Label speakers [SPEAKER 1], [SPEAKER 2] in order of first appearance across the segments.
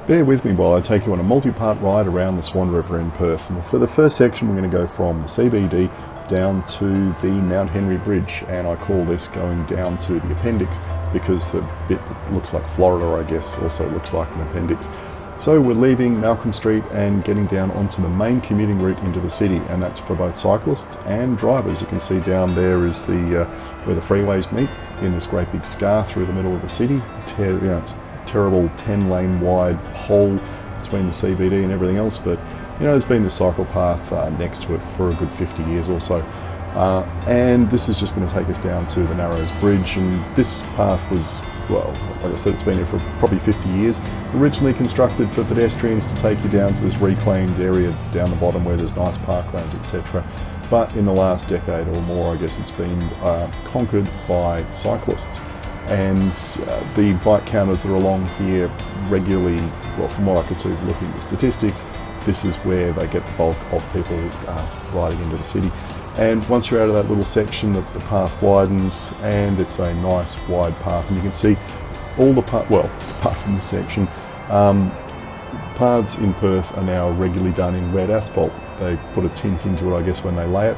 [SPEAKER 1] Bear with me while I take you on a multi-part ride around the Swan River in Perth. And for the first section, we're going to go from the CBD down to the Mount Henry Bridge, and I call this going down to the appendix because the bit that looks like Florida, I guess, also looks like an appendix. So we're leaving Malcolm Street and getting down onto the main commuting route into the city, and that's for both cyclists and drivers. You can see down there is the where the freeways meet in this great big scar through the middle of the city. It's terrible 10-lane wide hole between the CBD and everything else, but there's been this cycle path next to it for a good 50 years or so, and this is just going to take us down to the Narrows Bridge. And this path was, well, like I said, it's been here for probably 50 years, originally constructed for pedestrians to take you down to this reclaimed area down the bottom where there's nice parklands, etc. But in the last decade or more, I guess, it's been conquered by cyclists. And the bike counters that are along here regularly, well, from what I could see looking at the statistics, this is where they get the bulk of people riding into the city. And once you're out of that little section, the path widens, and it's a nice wide path. And you can see all the apart from this section, paths in Perth are now regularly done in red asphalt. They put a tint into it, I guess, when they lay it,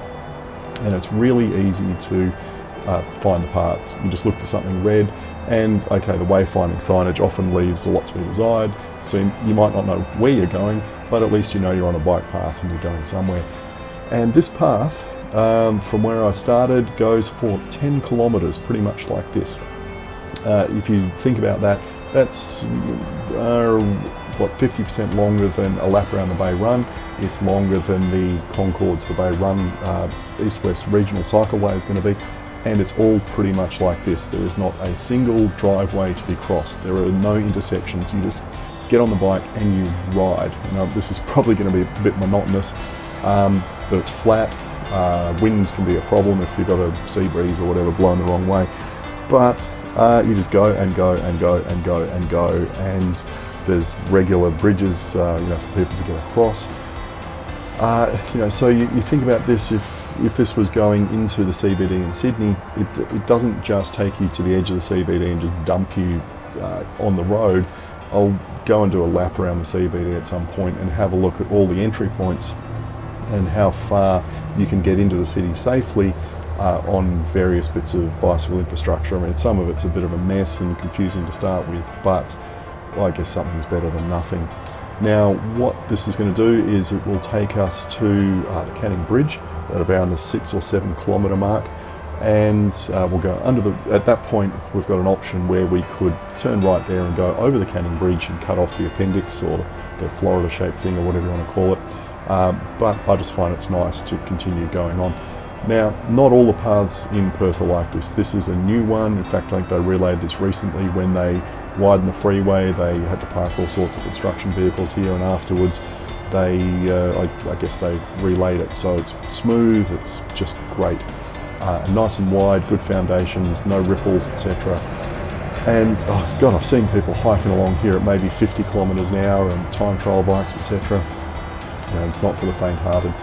[SPEAKER 1] and it's really easy to find the paths. You just look for something red, and okay, the wayfinding signage often leaves a lot to be desired, so you might not know where you're going, but at least you know you're on a bike path and you're going somewhere. And this path, from where I started, goes for 10 kilometres, pretty much like this. If you think about that, that's 50% longer than a lap around the Bay Run. It's longer than the Concords, the Bay Run East-West Regional Cycleway is going to be. And it's all pretty much like this. There is not a single driveway to be crossed. There are no intersections. You just get on the bike and you ride. Now, this is probably going to be a bit monotonous, but it's flat. Winds can be a problem if you've got a sea breeze or whatever blowing the wrong way. But you just go and go and go and go and go, and there's regular bridges, for people to get across. So you think about this, if this was going into the CBD in Sydney, it doesn't just take you to the edge of the CBD and just dump you on the road. I'll go and do a lap around the CBD at some point and have a look at all the entry points and how far you can get into the city safely on various bits of bicycle infrastructure. I mean, some of it's a bit of a mess and confusing to start with, but I guess something's better than nothing. Now, what this is going to do is it will take us to the Canning Bridge at around the 6 or 7 kilometre mark, and we'll go under at that point we've got an option where we could turn right there and go over the Canning Bridge and cut off the appendix or the Florida shaped thing or whatever you want to call it, but I just find it's nice to continue going on. Now, not all the paths in Perth are like this. This is a new one. In fact, I think they relayed this recently when they widened the freeway. They had to park all sorts of construction vehicles here, and afterwards they, I guess they relayed it. So it's smooth, it's just great. Nice and wide, good foundations, no ripples, etc. And, oh God, I've seen people hiking along here at maybe 50 kilometres an hour and time trial bikes, etc. It's not for the faint-hearted.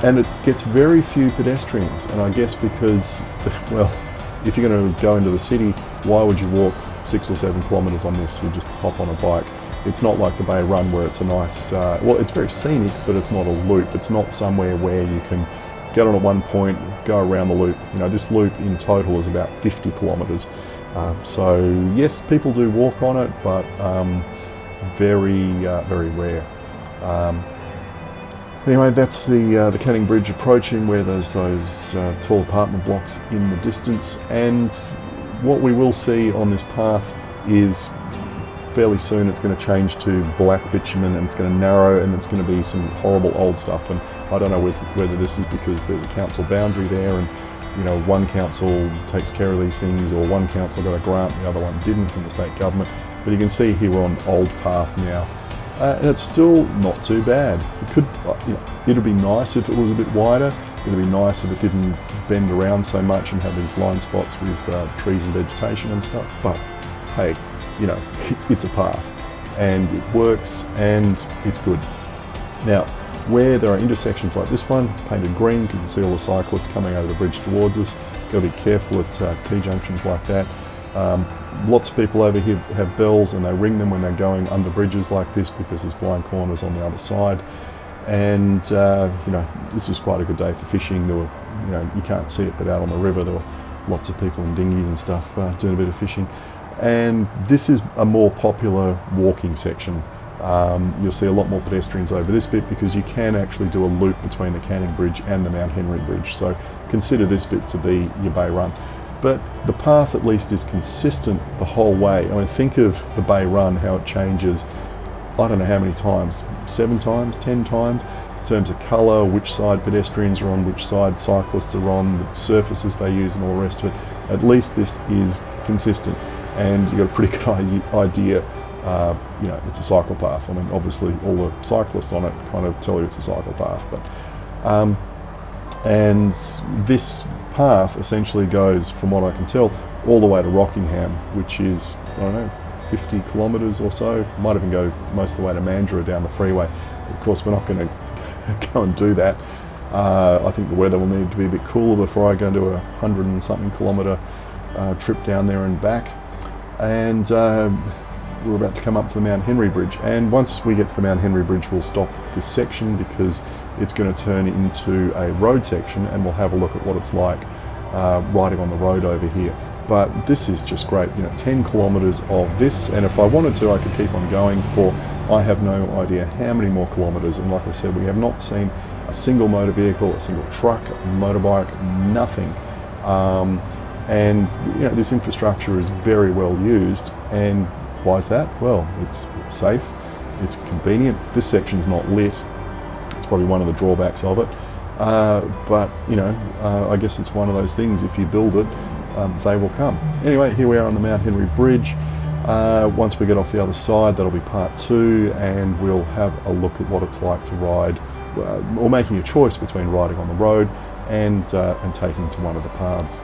[SPEAKER 1] And it gets very few pedestrians, and I guess because, well, if you're going to go into the city, why would you walk 6 or 7 kilometres on this? You just hop on a bike. It's not like the Bay Run where it's a nice, it's very scenic, but it's not a loop. It's not somewhere where you can get on at one point, go around the loop. This loop in total is about 50 kilometres. So yes, people do walk on it, but very rare. Anyway, that's the Canning Bridge approaching, where there's those tall apartment blocks in the distance. And what we will see on this path is fairly soon it's going to change to black bitumen, and it's going to narrow, and it's going to be some horrible old stuff. And I don't know whether this is because there's a council boundary there, and one council takes care of these things, or one council got a grant, the other one didn't from the state government. But you can see here we're on old path now. And it's still not too bad. It could, it'd be nice if it was a bit wider. It'd be nice if it didn't bend around so much and have these blind spots with trees and vegetation and stuff. But hey, it's a path, and it works, and it's good. Now, where there are intersections like this one, it's painted green because you see all the cyclists coming over the bridge towards us. Got to be careful at T-junctions like that. Lots of people over here have bells, and they ring them when they're going under bridges like this, because there's blind corners on the other side. And you know, this was quite a good day for fishing. There were, you know, you can't see it, but out on the river there were lots of people in dinghies and stuff doing a bit of fishing. And this is a more popular walking section. You'll see a lot more pedestrians over this bit, because you can actually do a loop between the Canning Bridge and the Mount Henry Bridge. So consider this bit to be your Bay Run. But the path at least is consistent the whole way. I mean, think of the Bay Run, how it changes, I don't know how many times, 7 times, 10 times, in terms of colour, which side pedestrians are on, which side cyclists are on, the surfaces they use and all the rest of it. At least this is consistent, and you've got a pretty good idea, you know, it's a cycle path. I mean, obviously all the cyclists on it kind of tell you it's a cycle path, but and this path essentially goes, from what I can tell, all the way to Rockingham, which is, I don't know, 50 kilometres or so. Might even go most of the way to Mandurah down the freeway. Of course, we're not going to go and do that. I think the weather will need to be a bit cooler before I go into 100 and something kilometre trip down there and back. And we're about to come up to the Mount Henry Bridge, and once we get to the Mount Henry Bridge, we'll stop this section, because it's going to turn into a road section, and we'll have a look at what it's like riding on the road over here. But this is just great, you know, 10 kilometres of this, and if I wanted to, I could keep on going for, I have no idea how many more kilometres. And like I said, we have not seen a single motor vehicle, a single truck, a motorbike, nothing. And you know, this infrastructure is very well used. And why is that? Well, it's safe, it's convenient. This section's not lit. It's probably one of the drawbacks of it. But you know, I guess it's one of those things. If you build it, they will come. Anyway, here we are on the Mount Henry Bridge. Once we get off the other side, that'll be part 2, and we'll have a look at what it's like to ride, or making a choice between riding on the road and taking to one of the paths.